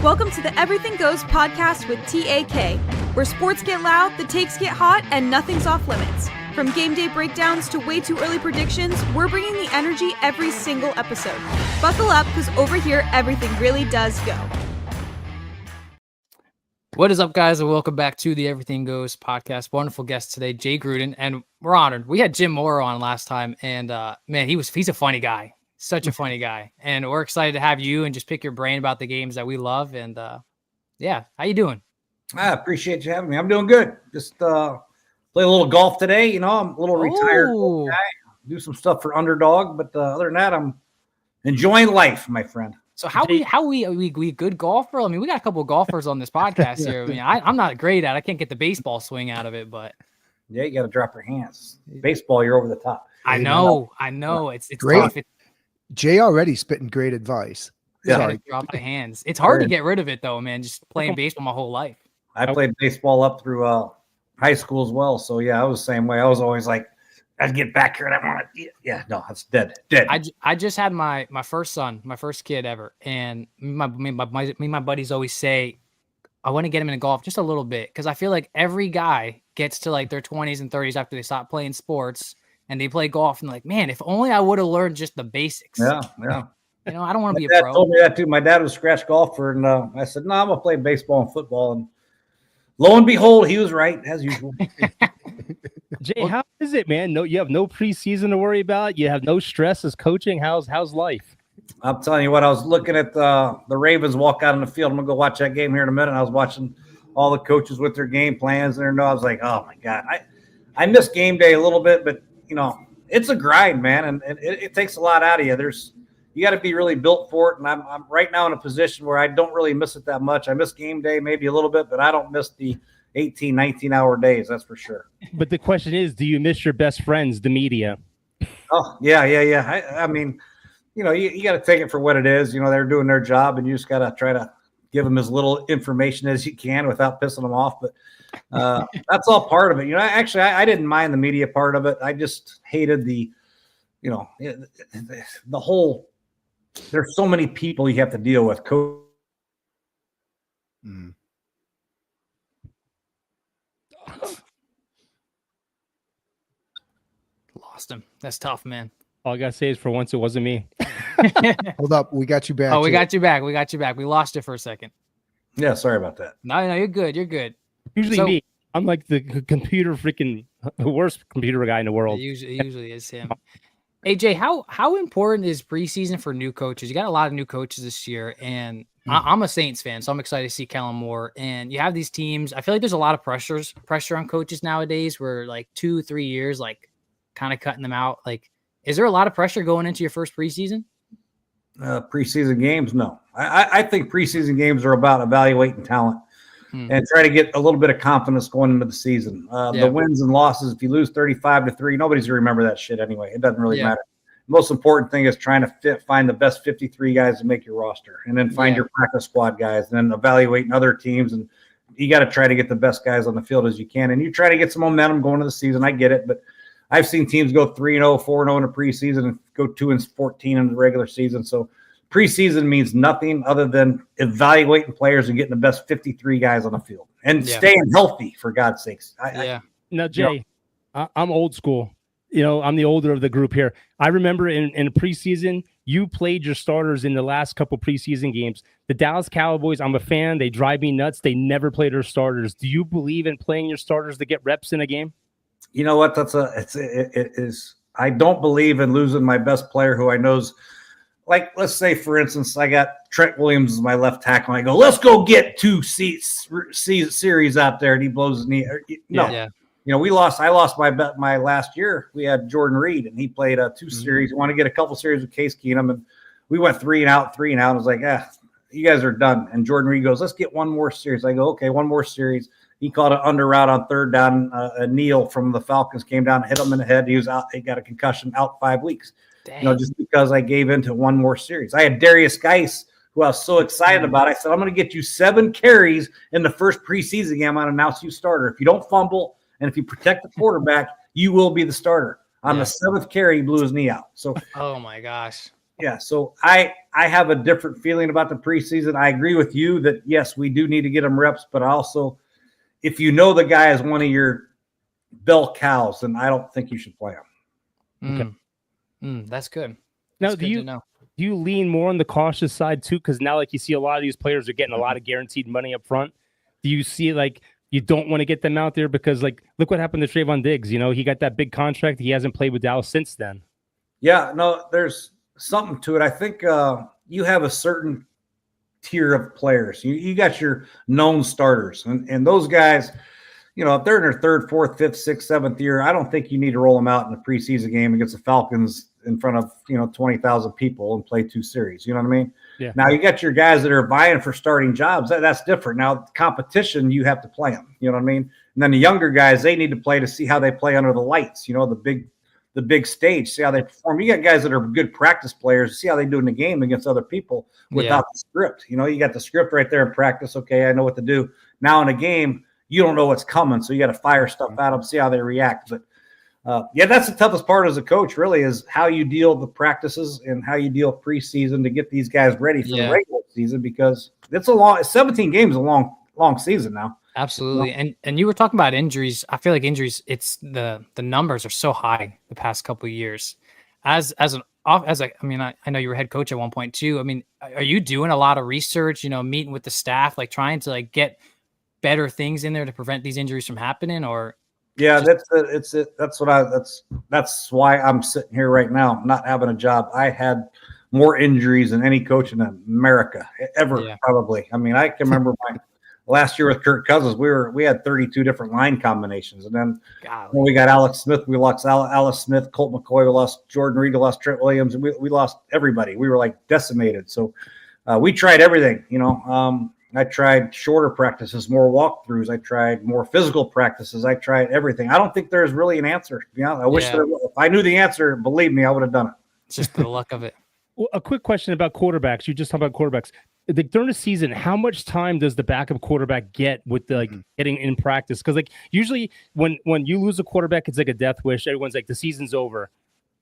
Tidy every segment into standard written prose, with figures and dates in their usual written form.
Welcome to the Everything Goes podcast with TAK, where sports get loud, the takes get hot, and nothing's off limits. From game day breakdowns to way too early predictions, we're bringing the energy every single episode. Buckle up, because over here, everything really does go. What is up, guys, and welcome back to the Everything Goes podcast. Wonderful guest today, Jay Gruden, and we're honored. We had Jim Mora on last time, and man, he's a funny guy. Such a funny guy, and we're excited to have you and just pick your brain about the games that we love. And yeah, how you doing? I appreciate you having me. I'm doing good. Just play a little golf today. You know, I'm a little retired guy. Do some stuff for Underdog, but other than that, I'm enjoying life, my friend. So how we good golfer? I mean, we got a couple of golfers on this podcast here. I mean, I'm not great at it. I can't get the baseball swing out of it, but yeah, you got to drop your hands. Baseball, you're over the top. I know. It's great. Tough. Jay already spitting great advice. Yeah, drop the hands. It's hard to get rid of it though, man. Just playing baseball my whole life. I played baseball up through high school as well. So yeah, I was the same way. I was always like, I'd get back here and I want to. Yeah, no, it's dead. I just had my first son, my first kid ever, and my buddies always say, I want to get him into golf just a little bit because I feel like every guy gets to like their 20s and 30s after they stop playing sports. And they play golf and like, man, if only I would have learned just the basics. Yeah. You know, I don't want to be a pro. Told me that too. My dad was a scratch golfer, and I said, no, I'm gonna play baseball and football. And lo and behold, he was right as usual. Jay, how is it, man? No, you have no preseason to worry about. You have no stress as coaching. How's life? I'm telling you what. I was looking at the Ravens walk out on the field. I'm gonna go watch that game here in a minute. I was watching all the coaches with their game plans, and I was like, oh my god, I missed game day a little bit, but. You know, it's a grind, man, and it takes a lot out of you. You got to be really built for it, and I'm right now in a position where I don't really miss it that much. I miss game day maybe a little bit, but I don't miss the 18, 19-hour days, that's for sure. But the question is, do you miss your best friends, the media? Oh, yeah. I mean, you know, you got to take it for what it is. You know, they're doing their job, and you just got to try to give them as little information as you can without pissing them off, but that's all part of it. You know, I didn't mind the media part of it. I just hated the whole, there's so many people you have to deal with. Lost him. That's tough, man. All I got to say is for once, it wasn't me. Hold up. We got you back. Oh, we got you back. We lost you for a second. Yeah. Sorry about that. No, you're good. Usually me. I'm like the worst computer guy in the world. It usually is him. Hey, Jay, how important is preseason for new coaches? You got a lot of new coaches this year, and I'm a Saints fan, so I'm excited to see Kellen Moore. And you have these teams. I feel like there's a lot of pressure on coaches nowadays where like 2-3 years, like kind of cutting them out. Like, is there a lot of pressure going into your first preseason? Preseason games? No. I think preseason games are about evaluating talent. And try to get a little bit of confidence going into the season. The wins and losses, if you lose 35-3, nobody's going to remember that shit anyway. It doesn't really matter. The most important thing is trying to find the best 53 guys to make your roster, and then find your practice squad guys, and then evaluating other teams. And you got to try to get the best guys on the field as you can. And you try to get some momentum going into the season. I get it, but I've seen teams go 3-0, 4-0 in the preseason and go 2-14 in the regular season. So preseason means nothing other than evaluating players and getting the best 53 guys on the field and staying healthy, for God's sakes. Now, Jay, I'm old school. You know, I'm the older of the group here. I remember in preseason, you played your starters in the last couple preseason games. The Dallas Cowboys, I'm a fan. They drive me nuts. They never play their starters. Do you believe in playing your starters to get reps in a game? You know what? It is. I don't believe in losing my best player who I know's. Like, let's say, for instance, I got Trent Williams as my left tackle. And I go, let's go get 2 series out there, and he blows his knee. No, you know, I lost my last year. We had Jordan Reed, and he played 2 series. We want to get a couple series with Case Keenum, and we went 3 and out. I was like, you guys are done. And Jordan Reed goes, let's get one more series. I go, okay, one more series. He caught an under route on third down. Neal from the Falcons came down, hit him in the head. He was out. He got a concussion, out 5 weeks. Dang. You know, just because I gave into one more series. I had Darius Geis, who I was so excited about. I said, I'm going to get you 7 carries in the first preseason game. I'm going to announce you starter. If you don't fumble and if you protect the quarterback, you will be the starter. On the 7th carry, he blew his knee out. So, oh my gosh. Yeah, so I have a different feeling about the preseason. I agree with you that yes, we do need to get him reps, but also if you know the guy is one of your bell cows, then I don't think you should play him. Okay. That's good. Now, That's good to know. Do you lean more on the cautious side too? Because now, like, you see a lot of these players are getting a lot of guaranteed money up front. Do you see, like, you don't want to get them out there because, like, look what happened to Trayvon Diggs. You know, he got that big contract. He hasn't played with Dallas since then. Yeah, no, there's something to it. I think you have a certain tier of players. You got your known starters, and those guys, you know, if they're in their third, fourth, fifth, sixth, seventh year, I don't think you need to roll them out in a preseason game against the Falcons in front of 20,000 people and play 2 series. You know what I mean? Yeah. Now you got your guys that are vying for starting jobs. That's different. Now competition, you have to play them. You know what I mean? And then the younger guys, they need to play to see how they play under the lights. You know, the big stage, see how they perform. You got guys that are good practice players, see how they do in the game against other people without the script. You know, you got the script right there in practice. Okay, I know what to do. Now in a game, you don't know what's coming, so you got to fire stuff at them, see how they react. But yeah, that's the toughest part as a coach, really, is how you deal with the practices and how you deal preseason to get these guys ready for the regular season, because it's 17 games, a long season now. Absolutely. And you were talking about injuries. I feel like injuries, it's the numbers are so high the past couple of years. I know you were head coach at one point too. I mean, are you doing a lot of research, meeting with the staff, like trying to like get better things in there to prevent these injuries from happening? Or yeah, that's why I'm sitting here right now, not having a job. I had more injuries than any coach in America ever, probably. I mean, I can remember my last year with Kirk Cousins, we had 32 different line combinations. And then when we got Alex Smith, we lost Alice Smith, Colt McCoy, we lost Jordan Reed, we lost Trent Williams, and we lost everybody. We were like decimated. So we tried everything, I tried shorter practices, more walkthroughs. I tried more physical practices. I tried everything. I don't think there's really an answer. I wish there was. If I knew the answer, believe me, I would have done it. It's just the luck of it. Well, a quick question about quarterbacks. You just talked about quarterbacks. During the season, how much time does the backup quarterback get with getting in practice? Because usually when you lose a quarterback, it's like a death wish. Everyone's like, the season's over.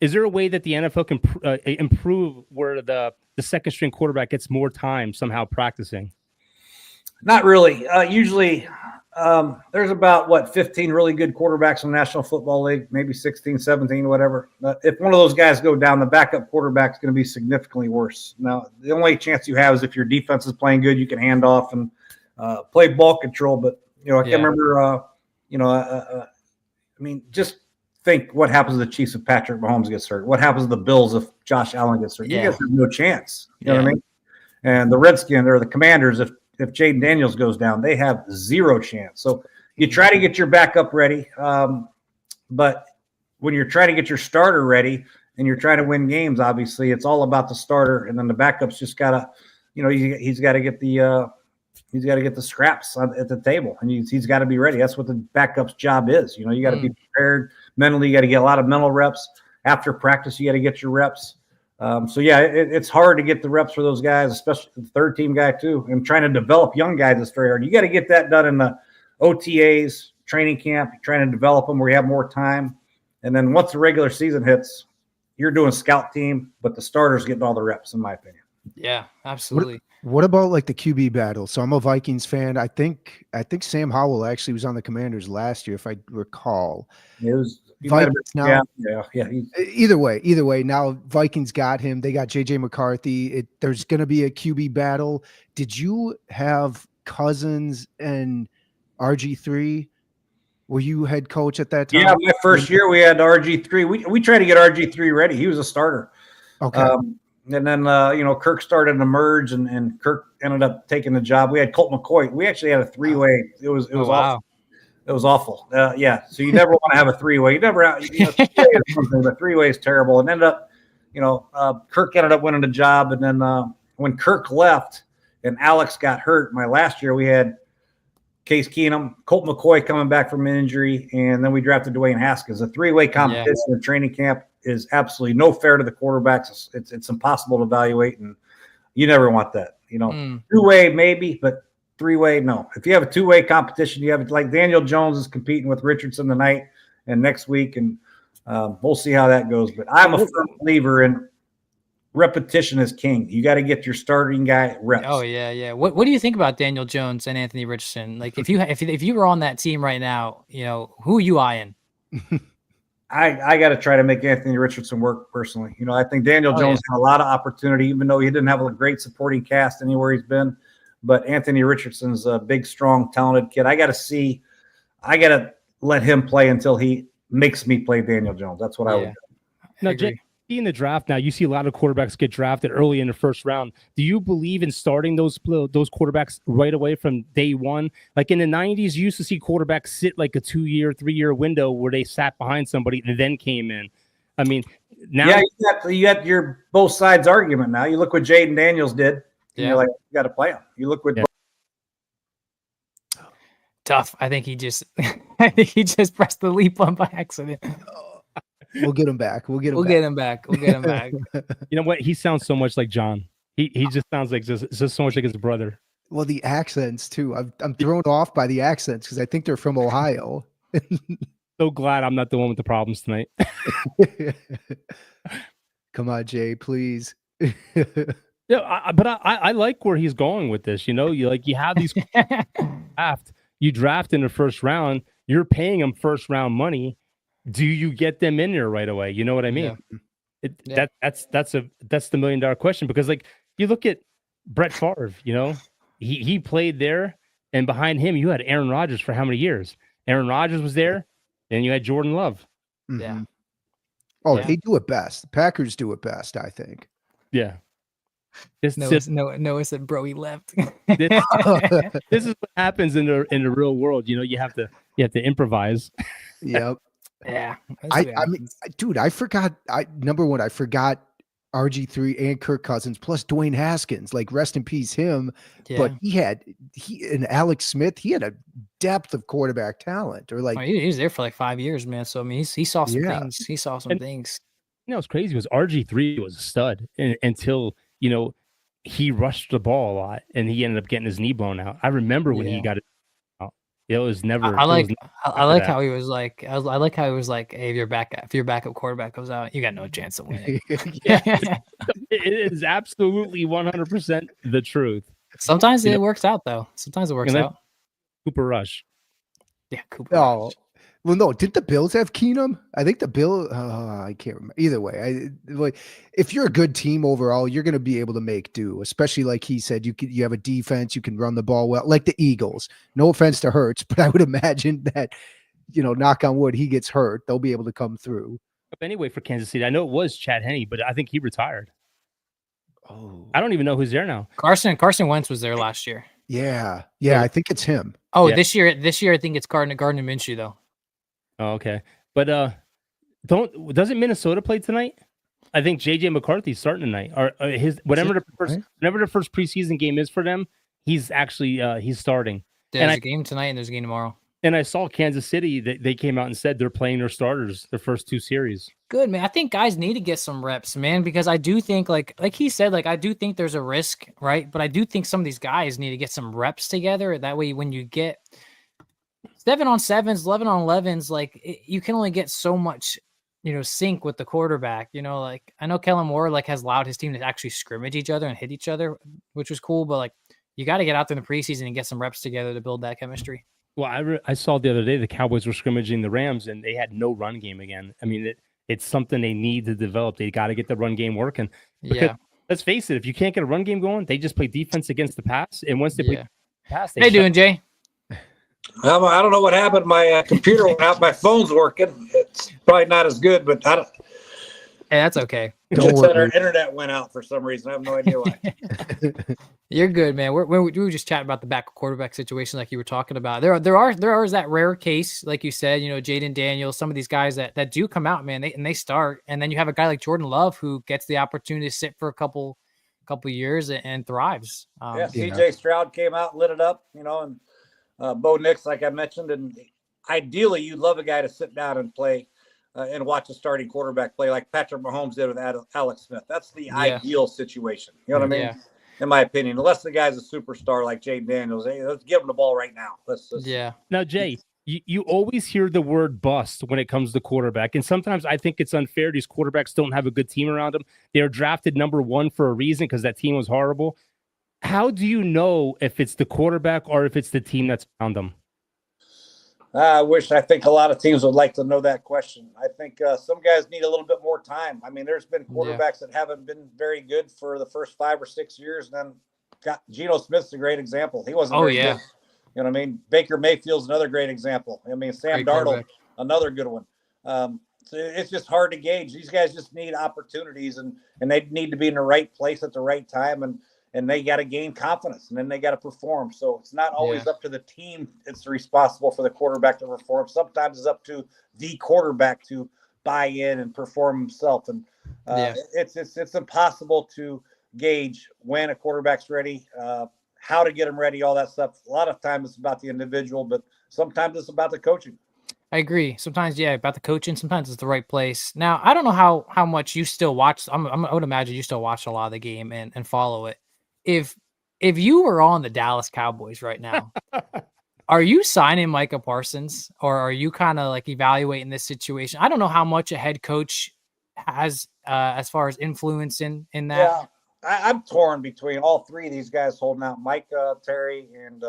Is there a way that the NFL can improve where the second string quarterback gets more time somehow practicing? Not really. Usually there's about 15 really good quarterbacks in the National Football League, maybe 16, 17, whatever. If one of those guys go down, the backup quarterback's going to be significantly worse. Now, the only chance you have is if your defense is playing good, you can hand off and play ball control. But, I can remember, just think what happens to the Chiefs if Patrick Mahomes gets hurt. What happens to the Bills if Josh Allen gets hurt? You guys have no chance. You know what I mean? And the Redskins or the Commanders, if Jaden Daniels goes down, they have zero chance. So you try to get your backup ready. But when you're trying to get your starter ready and you're trying to win games, obviously it's all about the starter. And then the backup's just gotta, he's got to get the scraps at the table, and he's got to be ready. That's what the backup's job is. You got to be prepared mentally. You got to get a lot of mental reps after practice. You got to get your reps. It's hard to get the reps for those guys, especially the third team guy too. And trying to develop young guys is very hard. You got to get that done in the OTAs, training camp, trying to develop them where you have more time. And then once the regular season hits, you're doing scout team, but the starter's getting all the reps, in my opinion. Yeah, absolutely. What about like the QB battle? So I'm a Vikings fan. I think Sam Howell actually was on the Commanders last year, if I recall. It was Vikings now. Yeah. Either way, now Vikings got him. They got JJ McCarthy. There's going to be a QB battle. Did you have Cousins and RG3? Were you head coach at that time? Yeah, my first year we had RG3. We tried to get RG3 ready. He was a starter. Okay. And then, Kirk started to merge, and Kirk ended up taking the job. We had Colt McCoy. We actually had a three-way. It was awful. It was awful. So you never want to have a three-way. You never, the three-way is terrible. And ended up, Kirk ended up winning the job. And then when Kirk left and Alex got hurt, my last year we had Case Keenum, Colt McCoy coming back from an injury, and then we drafted Dwayne Haskins. A three-way competition in training camp is absolutely no fair to the quarterbacks. It's impossible to evaluate, and you never want that. Two-way maybe, but three-way, no. If you have a two-way competition, you have it like Daniel Jones is competing with Richardson tonight and next week, and we'll see how that goes. But I'm a firm believer in repetition is king. You got to get your starting guy reps. Oh yeah. What do you think about Daniel Jones and Anthony Richardson? Like if you were on that team right now, who are you eyeing? I got to try to make Anthony Richardson work personally. I think Daniel Jones had a lot of opportunity, even though he didn't have a great supporting cast anywhere he's been. But Anthony Richardson's a big, strong, talented kid. I got to let him play until he makes me play Daniel Jones. That's what I would do. Now, Jay, in the draft now, you see a lot of quarterbacks get drafted early in the first round. Do you believe in starting those quarterbacks right away from day one? Like in the 90s, you used to see quarterbacks sit like a 2-year, 3-year window where they sat behind somebody and then came in. I mean, now you got your both sides argument now. You look what Jaden Daniels did. And you're like, you got to play him. You look what tough. I think he just pressed the leap button by accident. We'll get him back. We'll get him back. You know what? He sounds so much like John. He just sounds like just so much like his brother. Well, the accents too. I'm thrown off by the accents because I think they're from Ohio. So glad I'm not the one with the problems tonight. Come on, Jay, please. Yeah, but I like where he's going with this. You have these you draft in the first round. You're paying them first round money. Do you get them in there right away? You know what I mean? Yeah. That's the $1 million question, because like you look at Brett Favre, he played there, and behind him you had Aaron Rodgers for how many years? Aaron Rodgers was there, and you had Jordan Love. Mm-hmm. Yeah. Oh, they do it best. The Packers do it best, I think. Yeah. Noah said, "Bro, he left." This is what happens in the real world. You have to improvise. Yep. Yeah. I mean, dude, I forgot. Number one, I forgot RG3 and Kirk Cousins plus Dwayne Haskins. Like, rest in peace, him. Yeah. But he and Alex Smith. He had a depth of quarterback talent. Or like he was there for like 5 years, man. So I mean, he saw some things. He saw some things. What's crazy was RG3 was a stud until he rushed the ball a lot and he ended up getting his knee blown out. I remember when he got it out. It was never. I like how he was like. I like how he was like, "Hey, if your backup quarterback goes out, you got no chance of winning." It is absolutely 100% the truth. Sometimes it works out though. Sometimes it works out. Cooper Rush. Yeah, Cooper Rush. Well, no, did the Bills have Keenum? I think the I can't remember. Either way, if you're a good team overall, you're going to be able to make do, especially like he said, you have a defense, you can run the ball well, like the Eagles. No offense to Hurts, but I would imagine that, knock on wood, he gets hurt, they'll be able to come through. Anyway, for Kansas City, I know it was Chad Henne, but I think he retired. Oh, I don't even know who's there now. Carson Wentz was there last year. Yeah, I think it's him. Oh, yeah. This year I think it's Gardner Minshew though. Oh, okay. But doesn't Minnesota play tonight? I think JJ McCarthy's starting tonight. Or whenever the first preseason game is for them, he's actually he's starting. There's a game tonight and there's a game tomorrow. And I saw Kansas City, they came out and said they're playing their starters their first 2 series. Good, man. I think guys need to get some reps, man, because I do think like he said, like I do think there's a risk, right? But I do think some of these guys need to get some reps together. That way when you get 7-on-7s, 11-on-11s, like you can only get so much, sync with the quarterback. Like I know Kellen Moore has allowed his team to actually scrimmage each other and hit each other, which was cool. But like you got to get out there in the preseason and get some reps together to build that chemistry. Well, I saw the other day the Cowboys were scrimmaging the Rams and they had no run game again. I mean, it's something they need to develop. They got to get the run game working. Because, let's face it, if you can't get a run game going, they just play defense against the pass. And once they play pass, how you doing, Jay? I don't know what happened. My computer went out. My phone's working. It's probably not as good, but I don't. Hey, that's okay. Just that our internet went out for some reason. I have no idea why. You're good, man. We were just chatting about the backup quarterback situation, like you were talking about. There are that rare case, like you said, Jaden Daniels, some of these guys that do come out, man. They start, and then you have a guy like Jordan Love who gets the opportunity to sit for a couple years and thrives. CJ Stroud came out, lit it up, and Bo Nix, like I mentioned, and ideally you'd love a guy to sit down and play and watch a starting quarterback play like Patrick Mahomes did with Alex Smith. That's the ideal situation. You know what I mean? Yeah. In my opinion, unless the guy's a superstar like Jaden Daniels, hey, let's give him the ball right now. Now, Jay, you always hear the word bust when it comes to quarterback. And sometimes I think it's unfair. These quarterbacks don't have a good team around them. They were drafted number 1 for a reason because that team was horrible. How do you know if it's the quarterback or if it's the team that's around them? I think a lot of teams would like to know that question. I think some guys need a little bit more time. I mean, there's been quarterbacks that haven't been very good for the first 5 or 6 years. And then Geno Smith's a great example. He wasn't very good. You know what I mean? Baker Mayfield's another great example. I mean, Sam Darnold, another good one. So it's just hard to gauge. These guys just need opportunities, and they need to be in the right place at the right time, and they got to gain confidence, and then they got to perform. So it's not always up to the team. It's responsible for the quarterback to perform. Sometimes it's up to the quarterback to buy in and perform himself. And it's impossible to gauge when a quarterback's ready, how to get them ready, all that stuff. A lot of times it's about the individual, but sometimes it's about the coaching. I agree. Sometimes, about the coaching. Sometimes it's the right place. Now, I don't know how much you still watch. I would imagine you still watch a lot of the game and follow it. If you were on the Dallas Cowboys right now, are you signing Micah Parsons, or are you kind of like evaluating this situation? I don't know how much a head coach has as far as influence in that. Yeah. I'm torn between all 3 of these guys holding out: Micah, Terry, and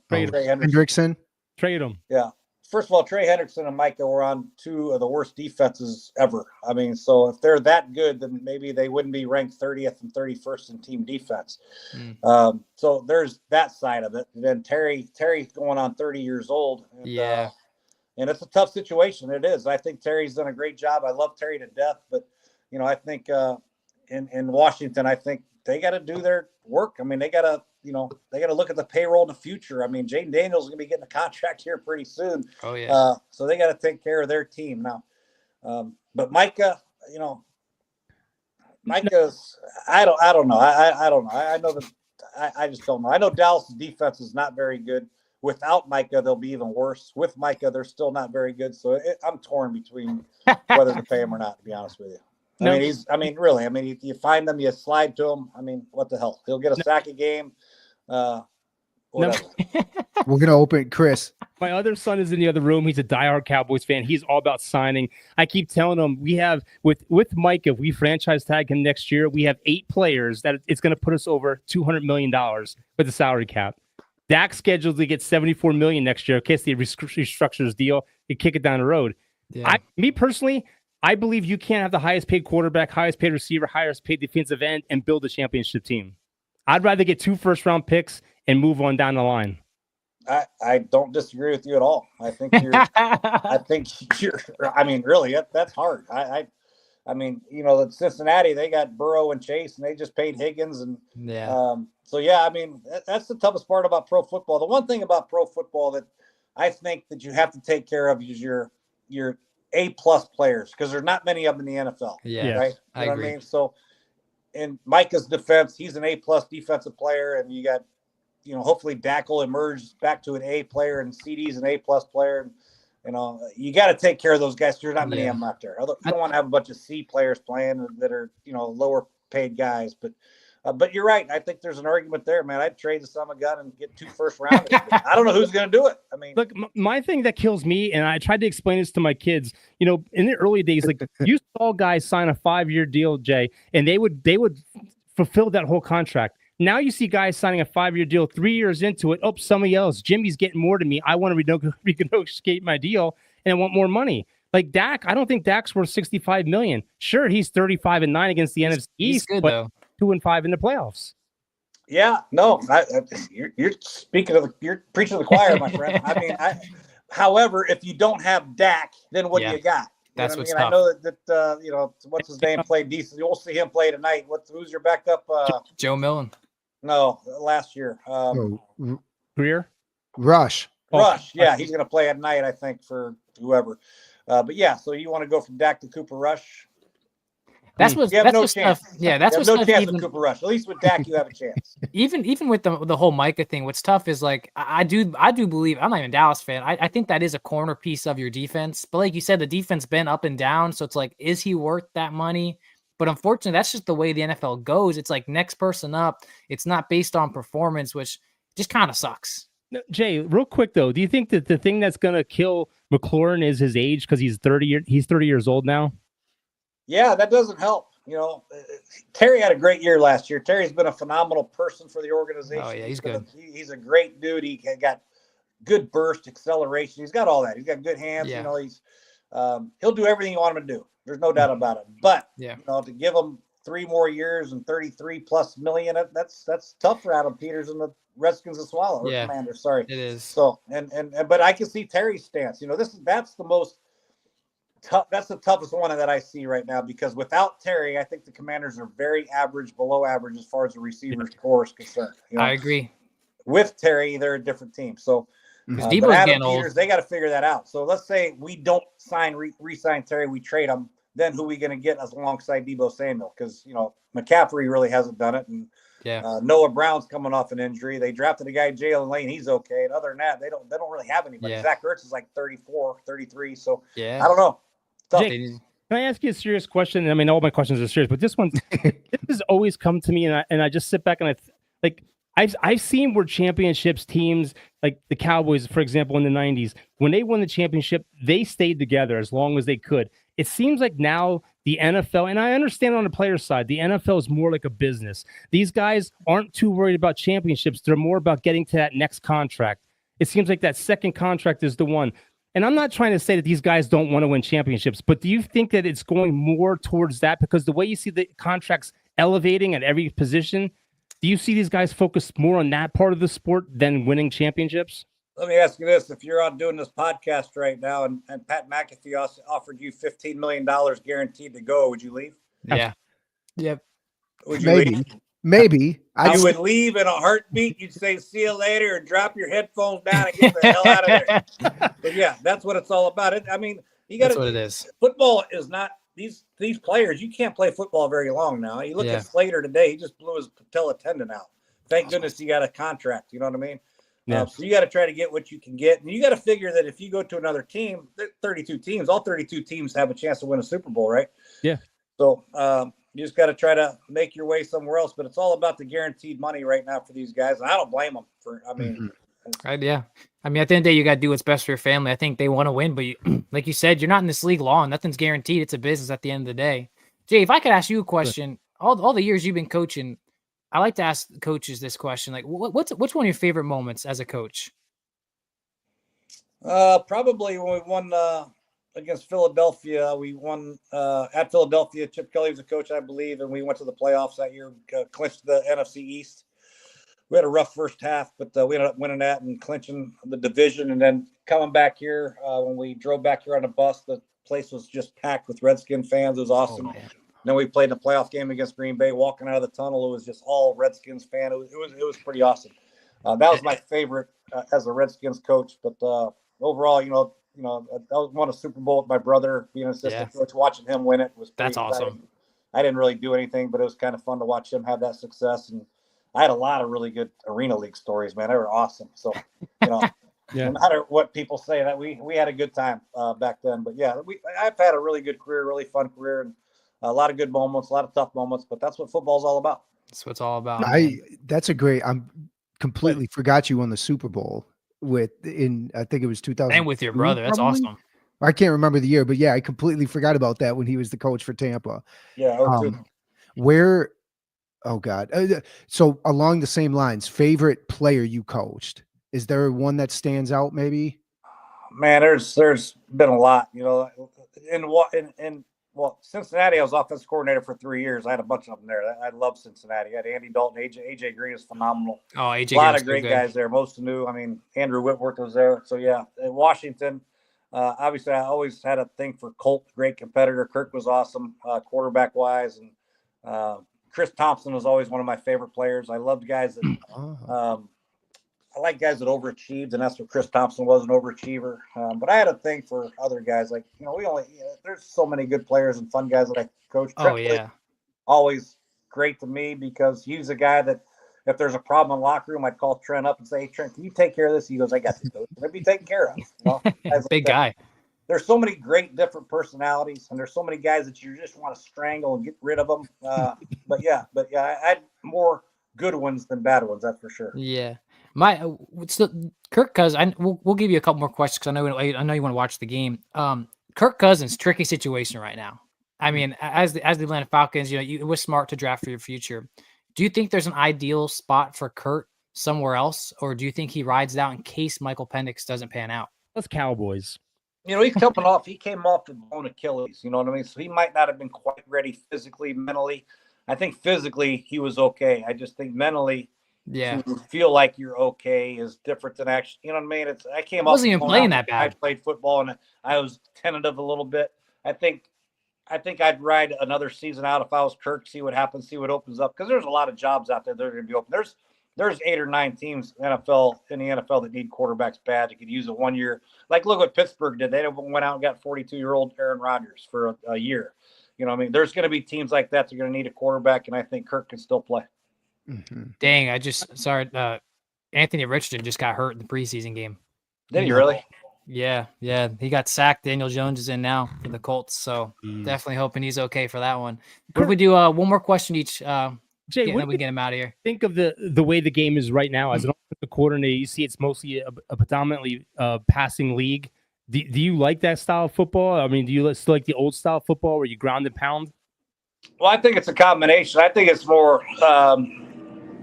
Trey Hendrickson. Trade them. Yeah. First of all, Trey Hendrickson and Micah were on 2 of the worst defenses ever. I mean, so if they're that good, then maybe they wouldn't be ranked 30th and 31st in team defense. So there's that side of it. And then Terry's going on 30 years old. And, and it's a tough situation. It is. I think Terry's done a great job. I love Terry to death, but I think in Washington, I think they got to do their work. I mean, they got to look at the payroll in the future. I mean, Jaden Daniels is going to be getting a contract here pretty soon. Oh yeah. So they got to take care of their team now. But Micah, Micah's, I don't know. I don't know. I know that I just don't know. I know Dallas' defense is not very good. Without Micah, they'll be even worse. With Micah, they're still not very good. So I'm torn between whether to pay him or not, to be honest with you. Really. I mean, you find them, you slide to him. I mean, what the hell? He'll get a sack a game. Whatever. We're gonna open Chris. My other son is in the other room. He's a diehard Cowboys fan. He's all about signing. I keep telling him we have with Mike, if we franchise tag him next year, we have 8 players that it's going to put us over $200 million with the salary cap. Dak's scheduled to get $74 million next year in case they restructure his deal. They kick it down the road. Yeah. Me personally, I believe you can't have the highest paid quarterback, highest paid receiver, highest paid defensive end, and build a championship team. I'd rather get 2 first-round picks and move on down the line. I don't disagree with you at all. I think you're. I mean, really, that's hard. I mean, at Cincinnati, they got Burrow and Chase, and they just paid Higgins, and I mean, that's the toughest part about pro football. The one thing about pro football that I think that you have to take care of is your A-plus players, because there's not many of them in the NFL. Yeah, right. I agree. What I mean? So, in Micah's defense, he's an A-plus defensive player, and you got, hopefully Dak will emerge back to an A player, and CD's an A-plus player. And, you got to take care of those guys. There's not many of them out there. You don't want to have a bunch of C players playing that are, lower paid guys. But you're right. I think there's an argument there, man. I'd trade the son of a gun and get 2 first rounders. I don't know who's going to do it. I mean, look, my thing that kills me, and I tried to explain this to my kids, in the early days, like you saw guys sign a 5-year deal, Jay, and they would fulfill that whole contract. Now you see guys signing a 5-year deal, 3 years into it. Oh, somebody else, Jimmy's getting more to me. I want to renegotiate my deal, and I want more money. Like Dak, I don't think Dak's worth $65 million. Sure, he's 35-9 against the NFC East, good, but though. 2-5 in the playoffs. Yeah, no, you're speaking you're preaching to the choir, my friend. I mean, however, if you don't have Dak, then what do you got? That's what's tough. I know that what's his name played decent. You'll see him play tonight. Who's your backup? Joe Millen. No, last year. Greer? Rush. Yeah, he's going to play at night, I think, for whoever. But yeah, so you want to go from Dak to Cooper Rush? That's what. You have no chance. Yeah, that's what's no chance with Cooper Rush. At least with Dak, you have a chance. Even with the whole Micah thing, what's tough is like I do believe, I'm not even a Dallas fan. I think that is a corner piece of your defense. But like you said, the defense been up and down, so it's like, is he worth that money? But unfortunately, that's just the way the NFL goes. It's like next person up. It's not based on performance, which just kind of sucks. No, Jay, real quick though, do you think that the thing that's going to kill McLaurin is his age because he's 30 years old now? Yeah, that doesn't help. Terry had a great year last year. Terry's been a phenomenal person for the organization. Oh yeah, he's good. He's a great dude. He got good burst, acceleration. He's got all that. He's got good hands. Yeah. He'll do everything you want him to do. There's no doubt about it. But yeah, to give him 3 more years and 33+ million, that's tough for Adam Peters and the Redskins to swallow. Or Yeah. Commanders, sorry. it is. So but I can see Terry's stance. That's the most tough. That's the toughest one that I see right now, because without Terry, I think the Commanders are very average, below average as far as the receivers core is concerned. I agree. With Terry, they're a different team. So, Because but Debo's Adam getting old. Peters, they got to figure that out. So let's say we don't re-sign Terry, we trade him. Then who are we going to get as alongside Debo Samuel? Because McCaffrey really hasn't done it, and Yeah, Noah Brown's coming off an injury. They drafted a guy, Jalen Lane. He's okay. And other than that, they don't really have anybody. Yeah. Zach Ertz is like 34, 33. So yeah. I don't know. Tough. Jake, can I ask you a serious question? I mean, all my questions are serious, but this has always come to me, and I just sit back and I've seen where championships teams like the Cowboys, for example, in the 90s, when they won the championship, they stayed together as long as they could. It seems like now the NFL, and I understand on the player side, the NFL is more like a business. These guys aren't too worried about championships. They're more about getting to that next contract. It seems like that second contract is the one. And I'm not trying to say that these guys don't want to win championships, but do you think that it's going more towards that? Because the way you see the contracts elevating at every position, do you see these guys focus more on that part of the sport than winning championships? Let me ask you this. If you're out doing this podcast right now and Pat McAfee offered you $15 million guaranteed to go, would you leave? Yeah. Yep. Would you leave? Maybe. I would leave in a heartbeat. You'd say, see you later, and drop your headphones down and get the hell out of there. But yeah, that's what it's all about. I mean, That's what it is. Football is not these players. You can't play football very long now. You look at Slater today. He just blew his patella tendon out. Thank goodness he got a contract. You know what I mean? Yeah. So you got to try to get what you can get. And you got to figure that if you go to another team, 32 teams, all 32 teams have a chance to win a Super Bowl, right? Yeah. So you just got to try to make your way somewhere else. But it's all about the guaranteed money right now for these guys. And I don't blame them for, Right, yeah. I mean, at the end of the day, you got to do what's best for your family. I think they want to win, but like you said, you're not in this league long. Nothing's guaranteed. It's a business at the end of the day. Jay, if I could ask you a question, all the years you've been coaching, I like to ask coaches this question. Like, what's one of your favorite moments as a coach? Probably when we won against Philadelphia. We won at Philadelphia. Chip Kelly was the coach, I believe, and we went to the playoffs that year, clinched the NFC East. We had a rough first half, but we ended up winning that and clinching the division. And then coming back here, when we drove back here on a bus, the place was just packed with Redskin fans. It was awesome. Then we played in a playoff game against Green Bay. Walking out of the tunnel, it was just all Redskins fan. It was pretty awesome. That was my favorite as a Redskins coach. But overall, I won a Super Bowl with my brother, being an assistant coach. Watching him win it was That's awesome. Exciting. I didn't really do anything, but it was kind of fun to watch him have that success. And I had a lot of really good Arena League stories, man. They were awesome. So, no matter what people say, that we had a good time back then. But yeah, I've had a really good career, really fun career, and a lot of good moments, a lot of tough moments. But that's what football's all about. That's what it's all about. That's a great. I'm completely forgot you won the Super Bowl I think it was 2000. And with your brother, that's awesome. I can't remember the year, but yeah, I completely forgot about that when he was the coach for Tampa. Yeah. Where? Oh God. So along the same lines, favorite player you coached? Is there one that stands out? Maybe. Man, there's been a lot. Well, Cincinnati, I was offensive coordinator for 3 years. I had a bunch of them there. I love Cincinnati. I had Andy Dalton, AJ Green is phenomenal. Oh, AJ a lot of great guys there. Most new. I mean, Andrew Whitworth was there. So yeah, in Washington. Obviously, I always had a thing for Colt, great competitor. Kirk was awesome, quarterback wise, and Chris Thompson was always one of my favorite players. I loved guys that I like guys that overachieved, and that's what Chris Thompson was, an overachiever. But I had a thing for other guys. Like, there's so many good players and fun guys that I coached. Oh, yeah. Always great to me because he's a guy that if there's a problem in the locker room, I'd call Trent up and say, hey, Trent, can you take care of this? He goes, I got this. It'll be taken care of. Big guy. There's so many great different personalities, and there's so many guys that you just want to strangle and get rid of them. But yeah, I had more good ones than bad ones, that's for sure. Yeah. So Kirk Cousins. We'll give you a couple more questions because I know you want to watch the game. Kirk Cousins, tricky situation right now. I mean, as the Atlanta Falcons, it was smart to draft for your future. Do you think there's an ideal spot for Kurt somewhere else, or do you think he rides it out in case Michael Penix doesn't pan out? Let's Cowboys. He came off the bone Achilles, you know what I mean? So he might not have been quite ready physically, mentally. I think physically he was okay. I just think mentally, yeah, to feel like you're okay is different than actually, you know what I mean? I wasn't even playing that bad. I played football and I was tentative a little bit. I think I'd ride another season out if I was Kirk, see what happens, see what opens up. Because there's a lot of jobs out there that are going to be open. There's 8 or 9 teams in the NFL that need quarterbacks bad. You could use it 1 year. Like, look what Pittsburgh did. They went out and got 42-year-old Aaron Rodgers for a year. You know what I mean? There's going to be teams like that are going to need a quarterback, and I think Kirk can still play. Mm-hmm. Dang, Anthony Richardson just got hurt in the preseason game. Did he really? Yeah. He got sacked. Daniel Jones is in now for the Colts, so definitely hoping he's okay for that one. What if we do one more question each? Jay, then we get him out of here. Think of the way the game is right now as an offensive coordinator. You see, it's mostly a predominantly passing league. Do you like that style of football? I mean, do you still like the old style of football where you ground and pound? Well, I think it's a combination. I think it's more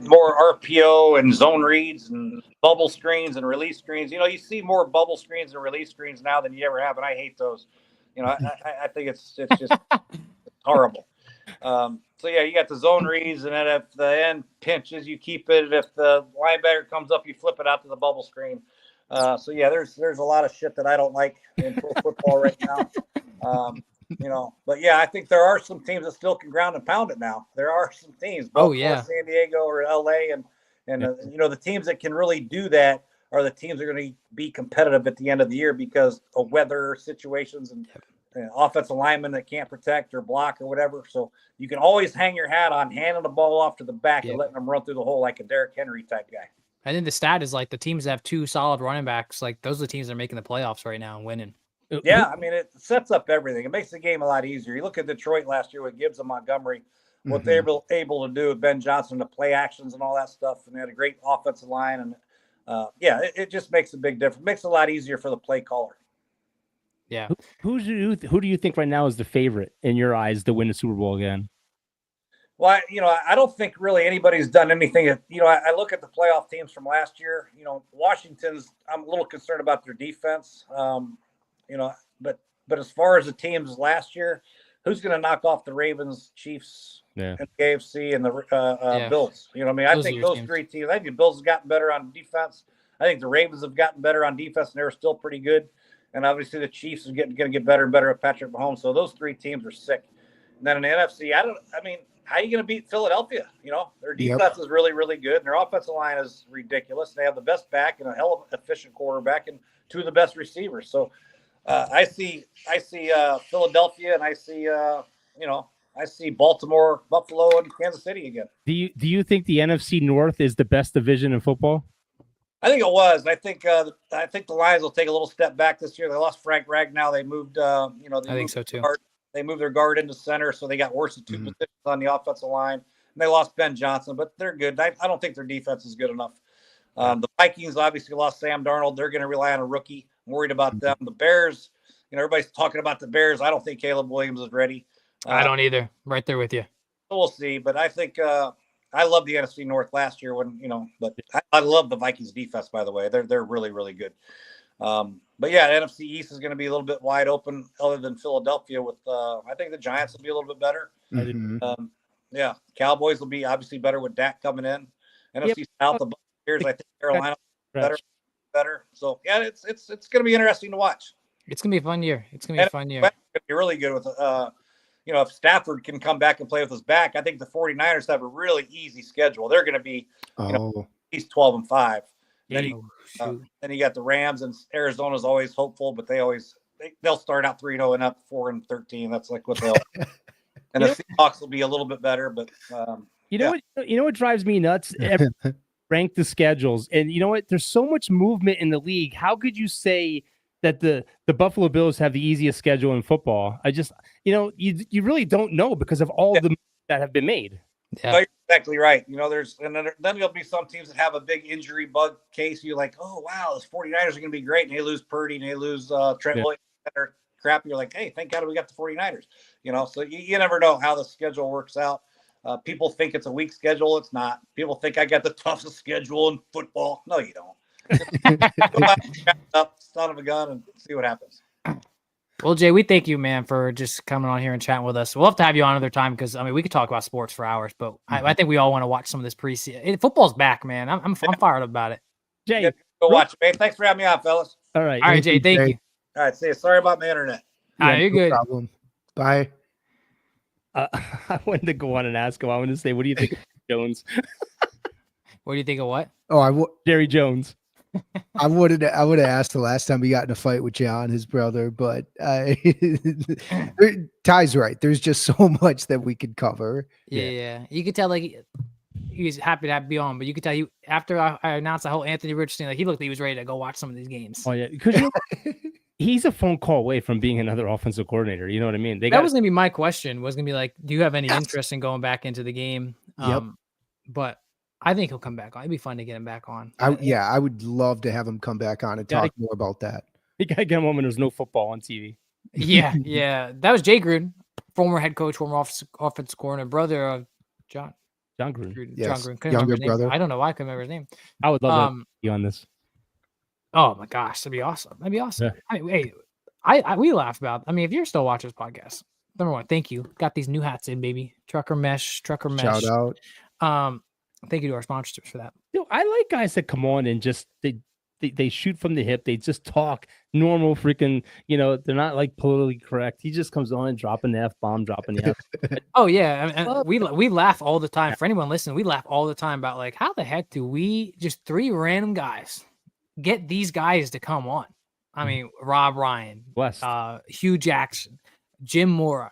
RPO and zone reads and bubble screens and release screens. You see more bubble screens and release screens now than you ever have, and I hate those. I think it's just horrible. So yeah, you got the zone reads, and then if the end pinches, you keep it. If the linebacker comes up, you flip it out to the bubble screen. So yeah, there's a lot of shit that I don't like in pro football right now. But yeah, I think there are some teams that still can ground and pound it now. There are some teams, San Diego or LA, and the teams that can really do that are the teams that are going to be competitive at the end of the year because of weather situations and offensive linemen that can't protect or block or whatever. So you can always hang your hat on handing the ball off to the back and letting them run through the hole like a Derrick Henry type guy. I think the stat is like the teams that have 2 solid running backs, like those are the teams that are making the playoffs right now and winning. Yeah, I mean, it sets up everything. It makes the game a lot easier. You look at Detroit last year with Gibbs and Montgomery, what they were able to do with Ben Johnson, the play actions and all that stuff, and they had a great offensive line. And it just makes a big difference. It makes it a lot easier for the play caller. Yeah. Who do you think right now is the favorite in your eyes to win the Super Bowl again? Well, I don't think really anybody's done anything. I look at the playoff teams from last year. Washington's. I'm a little concerned about their defense. But as far as the teams last year, who's going to knock off the Ravens, Chiefs, and the AFC, and the Bills? You know what I mean? I think those 3 teams. I think the Bills have gotten better on defense. I think the Ravens have gotten better on defense, and they're still pretty good. And obviously the Chiefs are going to get better and better with Patrick Mahomes. So those 3 teams are sick. And then in the NFC, how are you going to beat Philadelphia? Their defense is really, really good, and their offensive line is ridiculous. They have the best back and a hell of an efficient quarterback and 2 of the best receivers. So I see Philadelphia, and I see Baltimore, Buffalo, and Kansas City again. Do you think the NFC North is the best division in football? I think it was. I think the Lions will take a little step back this year. They lost Frank Ragnow. They moved. I think so too. They moved their guard into center, so they got worse at 2 positions on the offensive line. And they lost Ben Johnson, but they're good. I don't think their defense is good enough. The Vikings obviously lost Sam Darnold. They're going to rely on a rookie. I'm worried about them. The Bears, everybody's talking about the Bears. I don't think Caleb Williams is ready. I don't either. Right there with you. We'll see, but I think I love the NFC North last year but I love the Vikings defense, by the way. They're really, really good. But yeah, the NFC East is going to be a little bit wide open other than Philadelphia with I think the Giants will be a little bit better. Cowboys will be obviously better with Dak coming in. NFC South, the Buccaneers, I think Carolina better. So yeah, it's going to be interesting to watch. It's going to be a fun year. It's going to be a fun year. It's going to be really good with if Stafford can come back and play with his back, I think the 49ers have a really easy schedule. They're going to be at least 12-5. Then you got the Rams, and Arizona's always hopeful, but they'll start out 3-0 and up 4-13. That's like what they'll. And the Seahawks will be a little bit better, but what drives me nuts? Rank the schedules, and you know what? There's so much movement in the league. How could you say that the Buffalo Bills have the easiest schedule in football? I just, you really don't know because of all the moves that have been made. Yeah. No, you're exactly right. You know, then there'll be some teams that have a big injury bug case. You're like, oh wow, those 49ers are going to be great, and they lose Purdy, and they lose Trent Williams, or crap. You're like, hey, thank God we got the 49ers. You know, so you never know how the schedule works out. People think it's a weak schedule. It's not. People think I got the toughest schedule in football. No, you don't. Up, son of a gun, and see what happens. Well, Jay, we thank you, man, for just coming on here and chatting with us. We'll have to have you on another time because I mean we could talk about sports for hours, but I think we all want to watch some of this preseason. Football's back, man. I'm fired up about it. Jay, go watch it, man. Thanks for having me on, fellas. All right. All right, Jay. Thank you. All right, see you. Sorry about my internet. All right, you're no good. problem. Bye. I wanted to go on and ask him. I wanted to say, what do you think of Jones? What do you think of what? Oh, Jerry Jones. I would have asked the last time he got in a fight with John, his brother, but Ty's right. There's just so much that we could cover. Yeah. You could tell like he was happy to be on, but you could tell after I announced the whole Anthony Richardson, like he was ready to go watch some of these games. Oh yeah, because he's a phone call away from being another offensive coordinator. You know what I mean? That was gonna be my question. Was gonna be like, do you have any interest in going back into the game? Yep. But I think he'll come back on. It'd be fun to get him back on. I would love to have him come back on and talk more about that. You gotta get him when there's no football on TV. Yeah. That was Jay Gruden, former head coach, former offensive coordinator, brother of John Gruden. Yes. John Gruden. Younger brother. I don't know why I couldn't remember his name. I would love to be on this. Oh my gosh, that'd be awesome. Yeah. I mean, hey, we laugh about. I mean, if you're still watching this podcast, number one, thank you. Got these new hats in, baby. Trucker mesh. Shout out. Thank you to our sponsors for that. I like guys that come on and just they shoot from the hip. They just talk normal freaking, they're not like politically correct. He just comes on and dropping the F-bomb, dropping the F. Oh yeah. And we laugh all the time. For anyone listening, we laugh all the time about like, how the heck do we just three random guys get these guys to come on? I mean, Rob Ryan, West, Hugh Jackson, Jim Mora,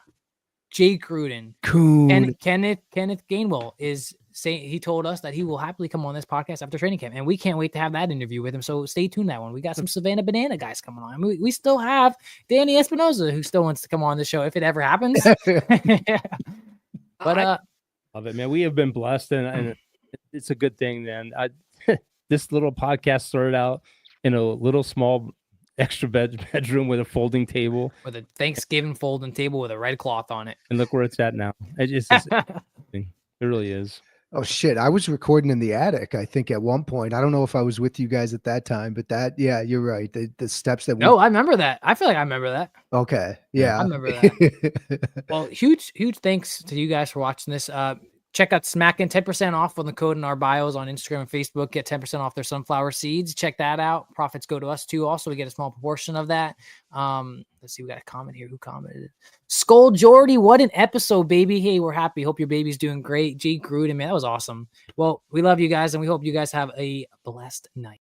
Jay Gruden, Coon. Kenneth Gainwell is saying he told us that he will happily come on this podcast after training camp, and we can't wait to have that interview with him. So stay tuned that one. We got some Savannah Banana guys coming on. We still have Danny Espinosa who still wants to come on the show if it ever happens. But I love it, man. We have been blessed, and it's a good thing, man. This little podcast started out in a little small extra bedroom with a folding table, with a Thanksgiving folding table with a red cloth on it, and look where it's at now. It really is. Oh shit! I was recording in the attic. I think at one point. I don't know if I was with you guys at that time, but you're right. The steps that. No, I remember that. I feel like I remember that. Okay, yeah, I remember that. Well, huge thanks to you guys for watching this. Check out Smackin' 10% off on the code in our bios on Instagram and Facebook. Get 10% off their sunflower seeds. Check that out. Profits go to us too. Also, we get a small proportion of that. Let's see. We got a comment here. Who commented? Skull Jordy. What an episode, baby. Hey, we're happy. Hope your baby's doing great. Jay Gruden, man, that was awesome. Well, we love you guys, and we hope you guys have a blessed night.